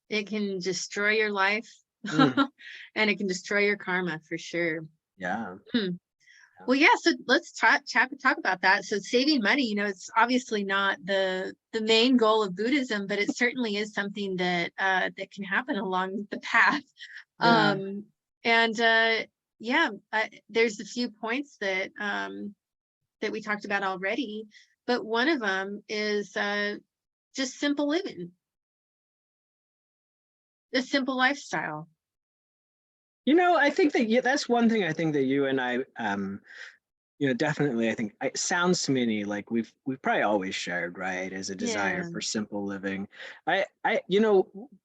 It can destroy your life Mm, and it can destroy your karma for sure. yeah, Hmm. yeah, Well, yeah, so let's talk about that. So saving money, it's obviously not the main goal of Buddhism, but it certainly is something that can happen along the path. yeah. Um, and yeah, there's a few points that we talked about already, but one of them is just simple living, a simple lifestyle. You know, I think that that's one thing I think that you and I definitely, I think it sounds to me like we've probably always shared, right, as a desire Yeah. for simple living.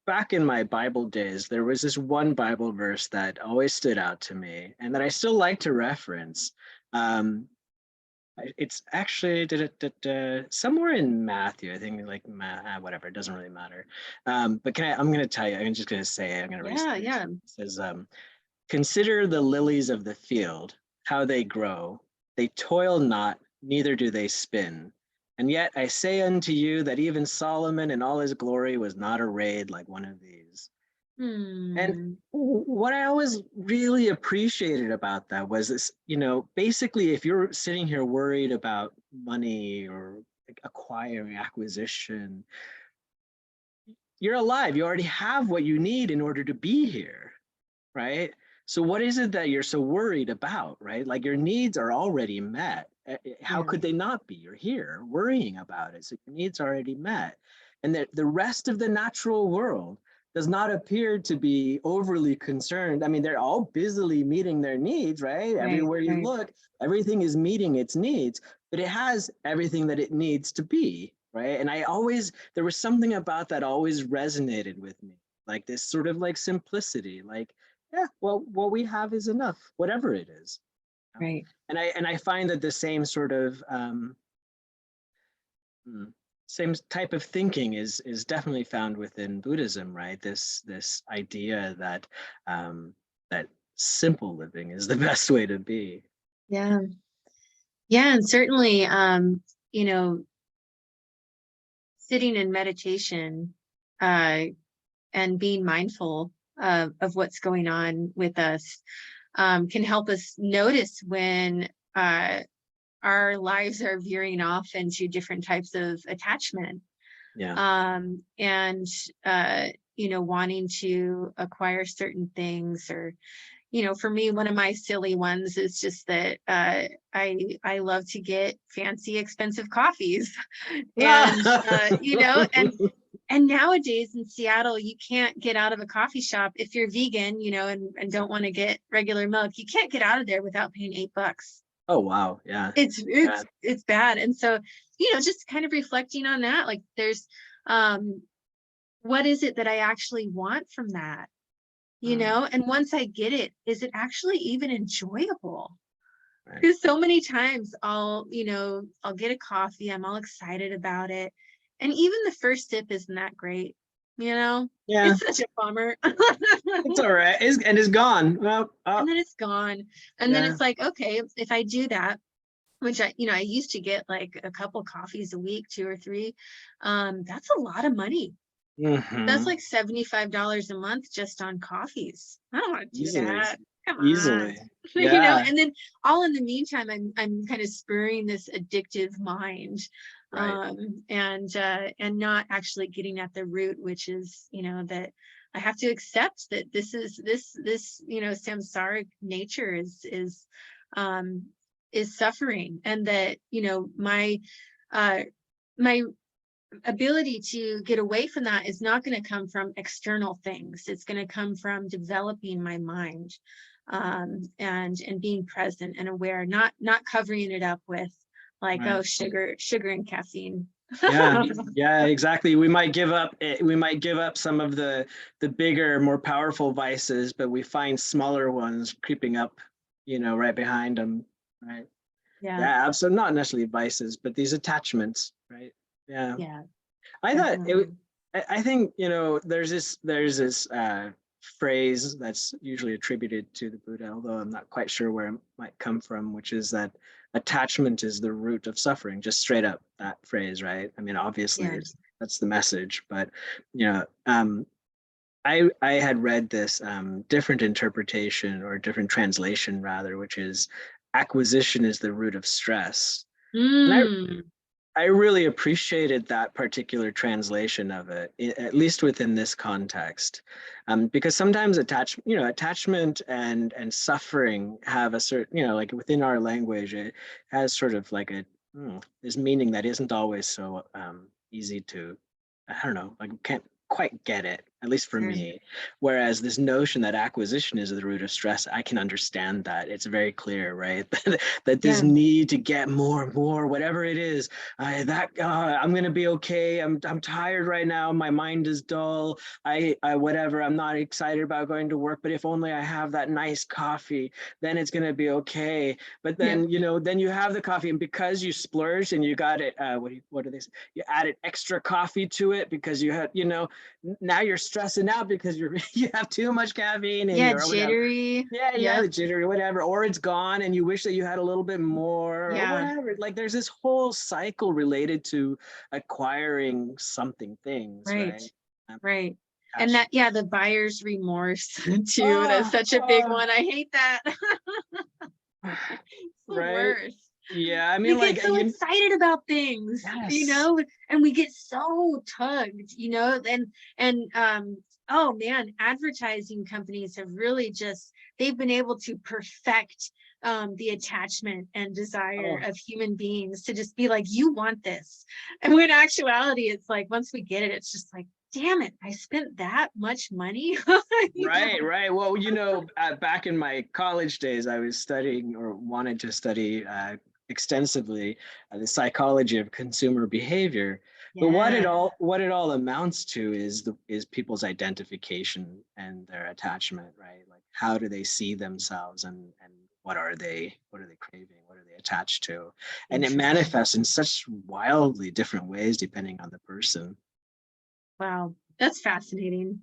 Back in my Bible days, there was this one Bible verse that always stood out to me and that I still like to reference. Um, it's actually somewhere in Matthew, I think, like whatever, it doesn't really matter. But I'm going to tell you, I'm just going to say it, I'm going to Yeah. restate it. Yeah. It says, consider the lilies of the field, how they grow. They toil not, neither do they spin. And yet I say unto you that even Solomon in all his glory was not arrayed like one of these. And Hmm. what I always really appreciated about that was this, basically, if you're sitting here worried about money or like acquiring acquisition, you're alive. You already have what you need in order to be here, right? So what is it that you're so worried about, right? Like your needs are already met. How Yeah. could they not be? You're here worrying about it. So your needs are already met. And the rest of the natural world does not appear to be overly concerned. I mean, they're all busily meeting their needs, right? Right. Everywhere you Right. look, everything is meeting its needs, but it has everything that it needs to be, right? And there was something about that always resonated with me, like this sort of like simplicity, like, yeah, well, what we have is enough, whatever it is. Right. And I find that the hmm, same type of thinking is definitely found within Buddhism, right? This idea that simple living is the best way to be. Yeah. Yeah. And certainly, you know, sitting in meditation, uh, and being mindful of what's going on with us, can help us notice when our lives are veering off into different types of attachment, Yeah. and wanting to acquire certain things, or for me, one of my silly ones is just that I love to get fancy, expensive coffees, and and nowadays in Seattle, you can't get out of a coffee shop if you're vegan, and don't want to get regular milk. You can't get out of there without paying $8. Oh, wow. Yeah. It's Yeah. it's it's bad. And so, just kind of reflecting on that, like there's um what is it that I actually want from that? Mm, And once I get it, is it actually even enjoyable? right. Because so many times I'll get a coffee, I'm all excited about it. And even the first sip isn't that great, you know? Yeah. It's such a bummer. It's all right. It's gone. Well, And then it's gone. And then yeah. it's like, okay, if I do that, which I used to get like a couple coffees a week, two or three, that's a lot of money. That's Hmm. like $75 a month just on coffees. I don't want to do Easily. that. Come on. Easily. Yeah. And then all in the meantime, I'm kind of spurring this addictive mind, Right. and not actually getting at the root, which is, that I have to accept that this samsaric nature um is suffering, and that, uh my ability to get away from that is not going to come from external things. It's going to come from developing my mind, and being present and aware, not covering it up with like, Right. oh, sugar and caffeine. Yeah, yeah, exactly. We might give up some of the bigger, more powerful vices, but we find smaller ones creeping up, right behind them. Right. Yeah, Yeah, so not necessarily vices, but these attachments, right? Yeah. yeah, I thought it. definitely. I think there's this phrase that's usually attributed to the Buddha, although I'm not quite sure where it might come from, which is that attachment is the root of suffering. Just straight up that phrase, right? I mean, obviously, Yeah. that's the message, but you know, um, I had read this different interpretation or different translation rather, which is acquisition is the root of stress. And Mm, I really appreciated that particular translation of it, at least within this context, because sometimes attachment and suffering have a certain, like within our language, it has sort of like this meaning that isn't always so easy to, I don't know, like can't quite get it. at least for Sure. me. Whereas this notion that acquisition is the root of stress, I can understand that. It's very clear, right? That this Yeah. need to get more and more, whatever it is, I'm gonna be okay. I'm tired right now. My mind is dull. I whatever. I'm not excited about going to work. But if only I have that nice coffee, then it's gonna be okay. But Yeah. then then you have the coffee, and because you splurged and you got it, what do they say? You added extra coffee to it because you had now you're stressing out because you have too much caffeine in Yeah. you or whatever. Jittery. Yeah, Yep. the jittery, whatever, or it's gone and you wish that you had a little bit more or Yeah. whatever. Like there's this whole cycle related to acquiring something things, Right. right? Um, Right. And attached that, to- yeah, the buyer's remorse too. That's Oh, such a big one. I hate that. It's the right. worst. Yeah, I We mean, get like so excited about things, yes. and we get so tugged, and oh man, advertising companies have really just they've been able to perfect the attachment and desire Oh, of human beings to just be like, you want this. And when in actuality, it's like once we get it, it's just like, damn it, I spent that much money. You know? right, right. Well, back in my college days, I was studying or wanted to study extensively the psychology of consumer behavior. But Yeah, what it all amounts to is people's identification and their attachment, right? Like how do they see themselves and what are they craving? What are they attached to? And it interesting. manifests in such wildly different ways depending on the person. Wow, that's fascinating.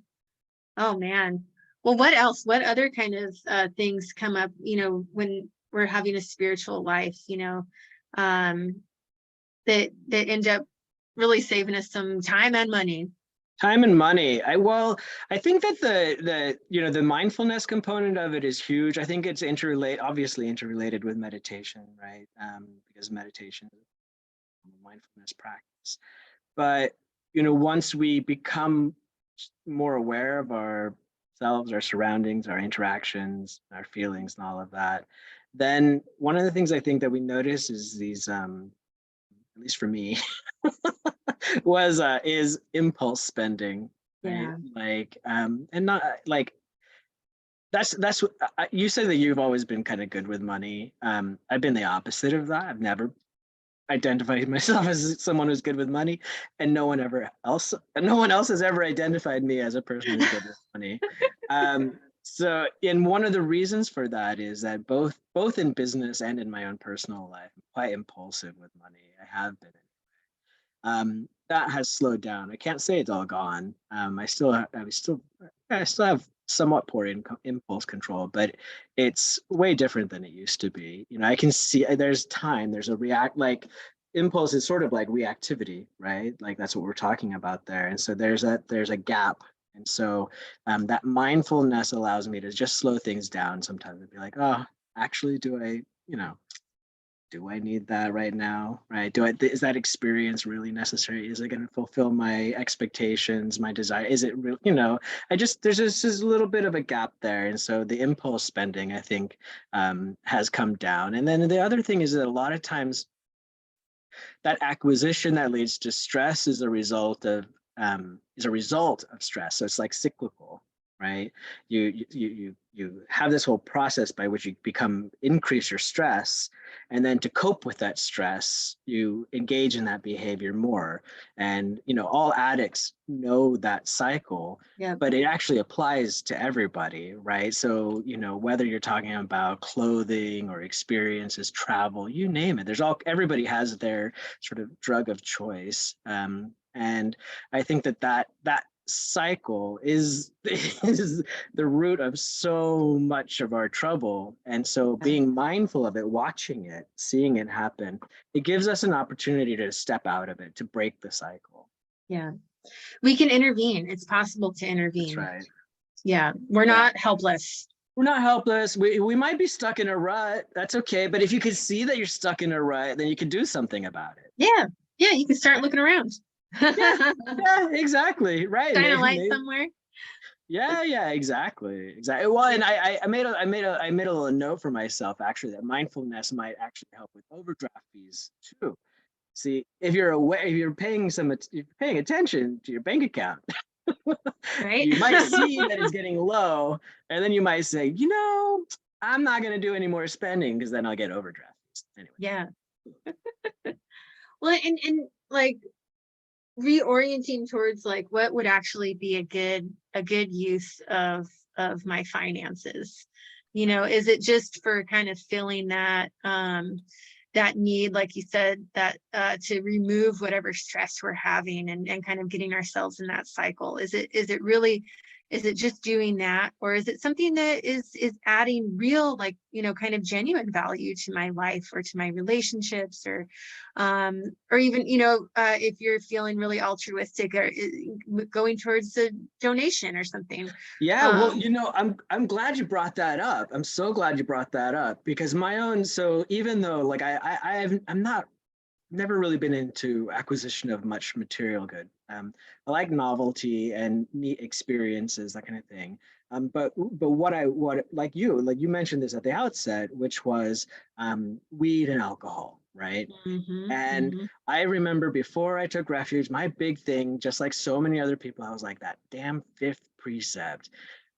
Oh man. Well, what else? What other kind of things come up, when we're having a spiritual life, um, that end up really saving us some time and money? Time and money. I think that the mindfulness component of it is huge. I think it's obviously interrelated with meditation, right? Because meditation is a mindfulness practice. But once we become more aware of ourselves, our surroundings, our interactions, our feelings, and all of that, then one of the things I think that we notice is these, at least for me, was is impulse spending, right? Yeah. Like and not like that's what you said that you've always been kind of good with money. I've been the opposite of that. I've never identified myself as someone who's good with money, and no one else has ever identified me as a person who's good with money. So and one of the reasons for that is that both in business and in my own personal life, I'm quite impulsive with money. I have been. That has slowed down. I can't say it's all gone. I still have somewhat poor impulse control, but it's way different than it used to be. I can see there's a react like impulse is sort of like reactivity, right? Like that's what we're talking about there. And so there's a gap. And so that mindfulness allows me to just slow things down sometimes and be like, oh, actually, do I need that right now? Right? Is that experience really necessary? Is it going to fulfill my expectations, my desire? Is it real? There's just a little bit of a gap there. And so the impulse spending, I think, has come down. And then the other thing is that a lot of times that acquisition that leads to stress is a result of stress. So it's like cyclical, right? You have this whole process by which you increase your stress, and then to cope with that stress, you engage in that behavior more. And all addicts know that cycle, Yeah. but it actually applies to everybody, right? So, whether you're talking about clothing or experiences, travel, you name it, everybody has their sort of drug of choice. And I think that cycle is is the root of so much of our trouble. And so being mindful of it, watching it, seeing it happen, it gives us an opportunity to step out of it, to break the cycle. Yeah. We can intervene. It's possible to That's intervene. right. Yeah. We're Yeah. not helpless. We're not helpless. We might be stuck in a rut. That's okay. But if you can see that you're stuck in a rut, then you can do something about it. Yeah. Yeah. You can start looking around. Yeah, yeah, exactly. Right. Shine a light somewhere. Yeah, exactly. Well, and I made a little note for myself actually that mindfulness might actually help with overdraft fees too. See, if you're paying attention to your bank account, Right. You might see that it's getting low, and then you might say, you know, I'm not going to do any more spending because then I'll get overdraft. Anyway. Yeah. Well, and like reorienting towards like what would actually be a good use of my finances. You know, is it just for kind of filling that need, like you said, that to remove whatever stress we're having, and kind of getting ourselves in that cycle? Is it really, is it just doing that, or is it something that is adding real, like, you know, kind of genuine value to my life or to my relationships, or even, you know, if you're feeling really altruistic, or going towards a donation or something. Yeah, well, um you know, I'm glad you brought that up. I'm so glad you brought that up because my own. So even though like I'm not never really been into acquisition of much material good. I like novelty and neat experiences, that kind of thing. But what like you mentioned this at the outset, which was weed and alcohol, right? mhm, And mhm. I remember before I took refuge, my big thing, just like so many other people, I was like that damn fifth precept.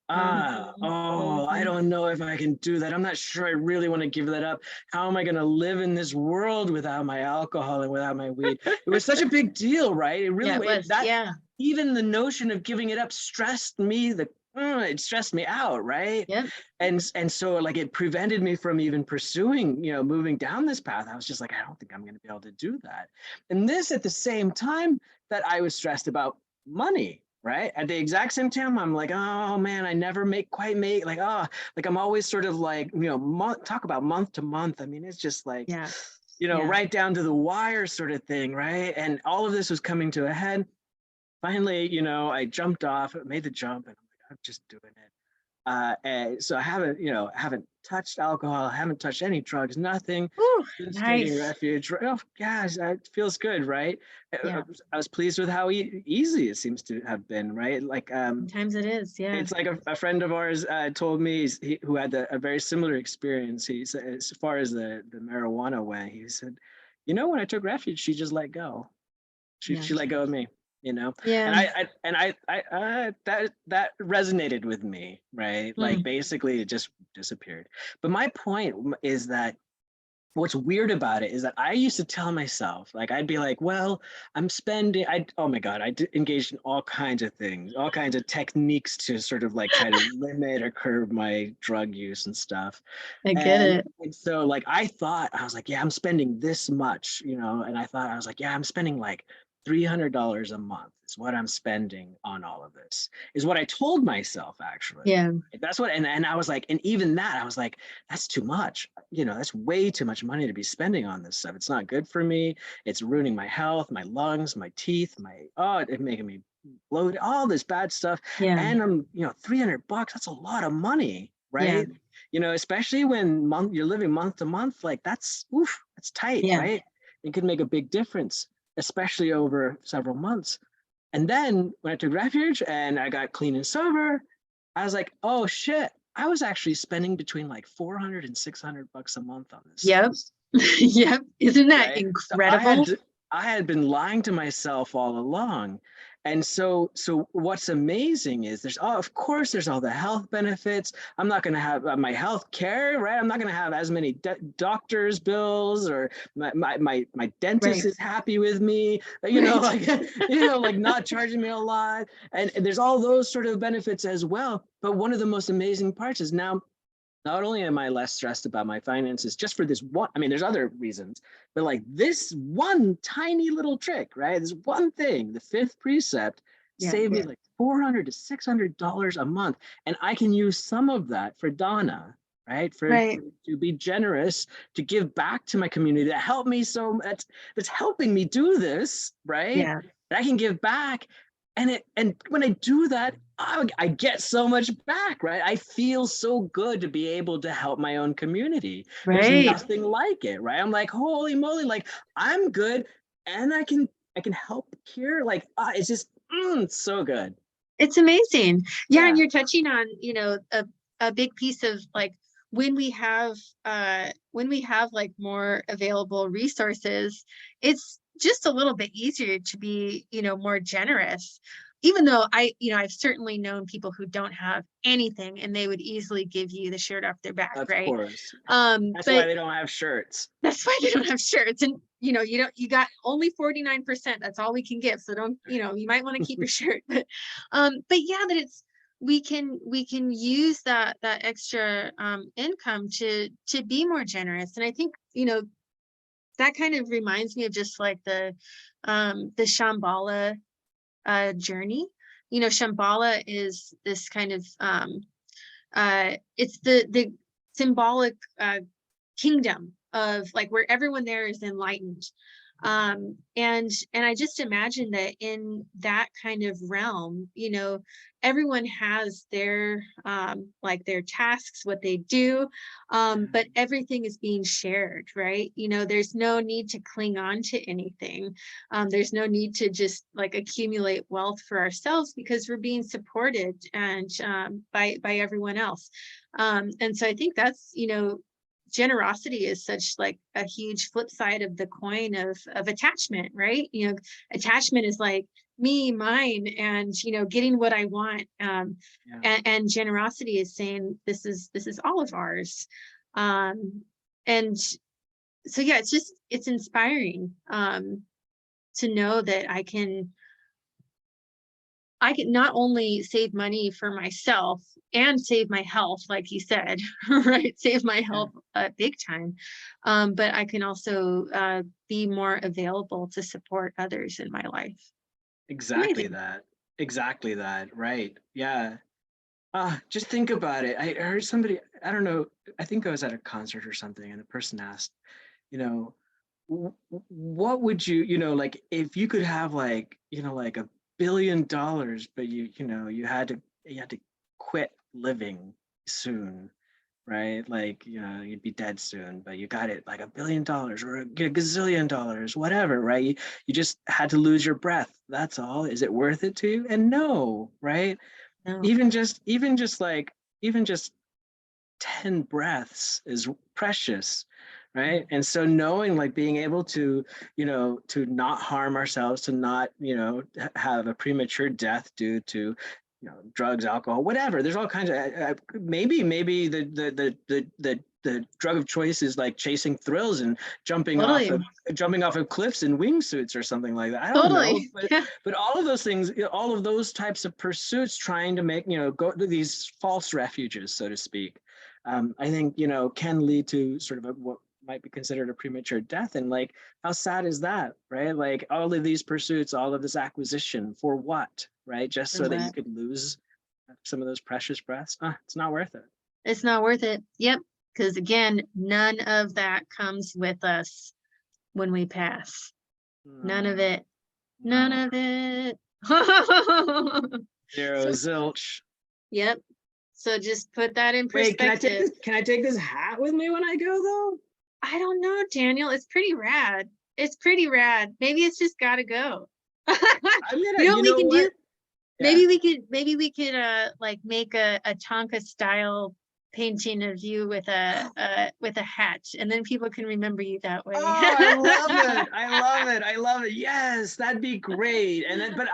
Mhm, I mhm. don't know if I can do that. I'm not sure I really want to give that up. How am I going to live in this world without my alcohol and without my weed? It was such a big deal, right? It Yeah, really, it was. that Yeah. even the notion of giving it up stressed me, it stressed me out, right? Yep. And so like it prevented me from even pursuing, moving down this path. I was just like, I don't think I'm going to be able to do that. And this at the same time that I was stressed about money, right? At the exact same time, I'm like, oh man, I never quite make like I'm always sort of like, talk about month to month. I mean, it's just like, Yeah. Yeah. right down to the wire sort of thing, right? And all of this was coming to a head. Finally, I jumped off, made the jump, and I'm like, I'm just doing it. And so I haven't, haven't touched alcohol, I haven't touched any drugs, nothing. Ooh, Just taking nice. refuge. Oh gosh, it feels good, right? Yeah. I was pleased with how easy it seems to have been, right? Like, Sometimes it is. Yeah. it's like a friend of ours told me who had a very similar experience. He said, as far as the marijuana went, he said, when I took refuge, she just let go. Yeah. She let go of me, and Yeah. that resonated with me, right? Like Mm. basically it just disappeared. But my point is that what's weird about it is that I used to tell myself, like, I'd be like, well, oh my God, engaged in all kinds of things, all kinds of techniques to sort of like try to limit or curb my drug use and stuff. I get And, it. and so like, I was like, yeah, I'm spending this much, and I was like, yeah, I'm spending like $300 a month is what I'm spending on all of this, is what I told myself actually. Yeah. That's what, and I was like, and even that, I was like, that's too much. That's way too much money to be spending on this stuff. It's not good for me. It's ruining my health, my lungs, my teeth, it's making me bloated, all this bad stuff. Yeah. And I'm, $300, that's a lot of money, Yeah. right? Especially when you're living month to month, like that's tight, Yeah. right? It could make a big difference, especially over several months. And then when I took refuge and I got clean and sober, I was like, oh shit, I was actually spending between like 400 and 600 bucks a month on this Yep. stuff, Yep. Isn't that right? So incredible? I had been lying to myself all along. And so what's amazing is of course there's all the health benefits. I'm not going to have my health care, right? I'm not going to have as many doctor's bills, or my dentist Right. is happy with me, Right. like, like not charging me a lot. And there's all those sort of benefits as well. But one of the most amazing parts is now, not only am I less stressed about my finances just for this one, I mean, there's other reasons, but like this one tiny little trick, right? This one thing, the fifth precept, Yeah. saved me like $400 to $600 a month. And I can use some of that for Donna, right? Right. To be generous, to give back to my community that helped me so much, that's helping me do this, right? Yeah. And I can give back. And when I do that, I get so much back, right? I feel so good to be able to help my own community. There's Right. nothing like it, right? I'm like, holy moly, like I'm good, and I can help here. Like, it's just it's so good. It's amazing. Yeah, and Yeah. you're touching on, you know, a big piece of like when we have like more available resources, it's just a little bit easier to be, you know, more generous. even though I've certainly known people who don't have anything and they would easily give you the shirt off their back, Of right? course. That's why But they don't have shirts. that's why they don't have shirts. And you got only 49%. That's all we can give. So don't, you might want to keep your shirt. But yeah, that we can use that extra income to be more generous. And I think, that kind of reminds me of just like the Shambhala journey. Shambhala is this kind of it's the symbolic kingdom of like where everyone there is enlightened. And I just imagine that in that kind of realm, everyone has their like their tasks, what they do, but everything is being shared, right? There's no need to cling on to anything. There's no need to just like accumulate wealth for ourselves because we're being supported and by everyone else. And so I think that's, generosity is such like a huge flip side of the coin of attachment, right? Attachment is like me, mine, and getting what I want. And generosity is saying this is all of ours. And so yeah, it's inspiring to know that I can not only save money for myself and save my health, like you said, right? Save my health big time. But I can also be more available to support others in my life. Exactly Amazing. that. Exactly that. Right. Yeah. Just think about it. I heard somebody, I don't know, I think I was at a concert or something, and the person asked, you know, what would you, like if you could have like, like $1 billion, but you had to quit living soon, right? Like, you'd be dead soon, but you got it like $1 billion or a gazillion dollars, whatever, right? You just had to lose your breath. That's all. Is it worth it to you? And no, right? No, Even just 10 breaths is precious, right? And so knowing, like, being able to to not harm ourselves, to not have a premature death due to drugs, alcohol, whatever. There's all kinds of maybe the drug of choice is like chasing thrills and totally, jumping off of cliffs in wingsuits or something like that. I don't know, totally. Yeah. but all of those things, all of those types of pursuits, trying to make go to these false refuges, so to speak, I think can lead to sort of what might be considered a premature death. And like, how sad is that, right? Like all of these pursuits, all of this acquisition for what, right? Just For so that you what? could lose some of those precious breaths. It's not worth it. It's not worth it. Yep. Because again, none of that comes with us when we pass. None of No, it. None no. of it. Zero, So, zilch. yep. So just put that in Wait, perspective. can I take this hat with me when I go though? I don't know, Daniel. It's pretty rad. It's pretty rad. Maybe it's just gotta go. I'm gonna, You know what you we know can what? do? Yeah. Maybe we could like make a Tonka style painting of you with a hat, and then people can remember you that way. Oh, I love it. I love it. I love it. Yes, that'd be great. And then, but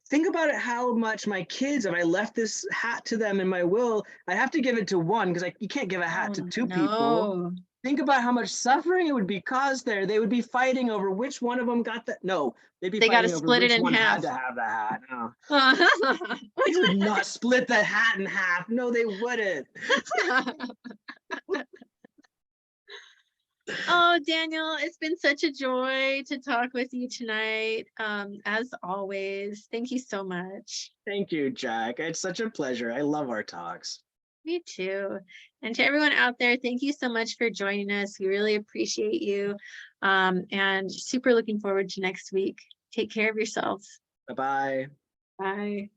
think about it, how much my kids, if I left this hat to them in my will, I have to give it to one because you can't give a hat Oh to two people. no. Think about how much suffering it would be caused there. They would be fighting over which one of them got that. No, they'd be They got to fighting over split it which in one had half. to have the hat. Oh, they would not split the hat in half. No, they wouldn't. Oh, Daniel, it's been such a joy to talk with you tonight. As always, thank you so much. Thank you, Jack. It's such a pleasure. I love our talks. Me too. And to everyone out there, thank you so much for joining us. We really appreciate you. And super looking forward to next week. Take care of yourselves. Bye-bye. Bye.